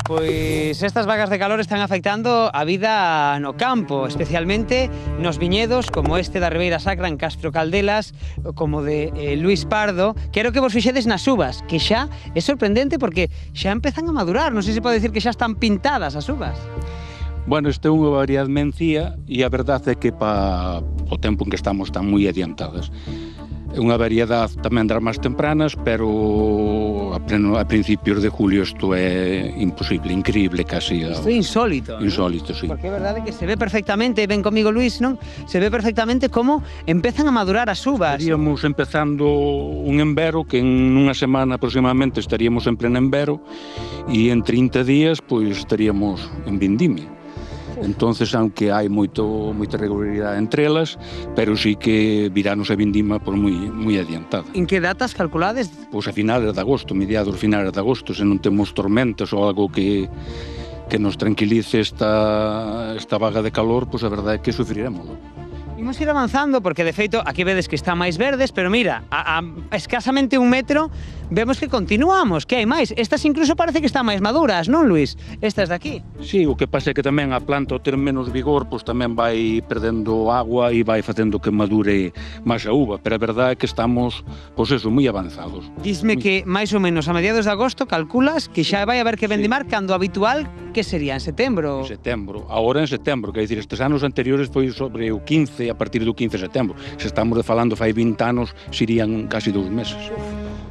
Pois estas vagas de calor están afectando a vida no campo, especialmente nos viñedos como este da Ribeira Sacra en Castro Caldelas, como de Luís Pardo. Quero que vos fixedes nas uvas, que xa é sorprendente porque xa empezan a madurar. Non sei se pode dicir que xa están pintadas as uvas. Bueno, este é unha variedade mencía e a verdade é que para o tempo en que estamos están moi adiantadas. É unha variedade tamén das máis tempranas, pero a principios de julio isto é imposible, increíble casi. Isto é insólito, insólito, sí. Porque é verdade que se ve perfectamente, ven comigo Luís, non? Se ve perfectamente como empezan a madurar as uvas. Estaríamos empezando un envero que en unha semana aproximadamente estaríamos en pleno envero e en 30 días pois estaríamos en vindimia. Entonces, aunque hai moita regularidade entre elas, pero sí que viranos a vindima por moi adiantada. En que datas calculades? Pois a finales de agosto, mediados finales de agosto, se non temos tormentas ou algo que nos tranquilice esta vaga de calor, pois a verdade é que sufriremos. Imos ir avanzando, porque de feito aquí vedes que están máis verdes, pero mira, a escasamente 1 metro vemos que continuamos, que hai máis. Estas incluso parece que están máis maduras, non, Luís? Estas de aquí. Sí, o que pasa é que tamén a planta ao ter menos vigor, pois tamén vai perdendo agua e vai facendo que madure máis a uva, pero a verdade é que estamos, pois eso, moi avanzados. Disme que máis ou menos a mediados de agosto calculas que xa vai haber que vendimar cando habitual que sería en setembro. En setembro, agora en setembro, quer dicir, estes anos anteriores foi sobre o 15, a partir do 15 de setembro. Se estamos falando fai 20 anos, serían casi 2 meses.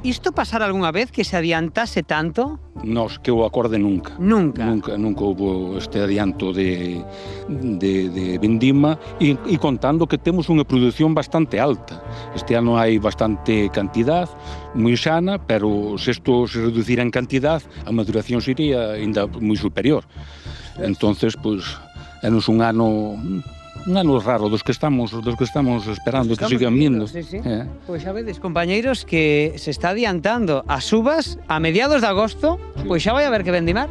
Isto pasara algunha vez que se adiantase tanto? Nos, que o acorde nunca. Nunca? Nunca houve este adianto de vindima e contando que temos unha produción bastante alta. Este ano hai bastante cantidad, moi sana, pero se isto se reducira en cantidad, a maduración sería ainda moi superior. Entonces, pois, é-nos un ano raro dos que estamos esperando que sigan vindo. Sí, sí. Pois xa vedes, compañeiros, que se está adiantando as uvas a mediados de agosto, pois xa vai haber que vendimar.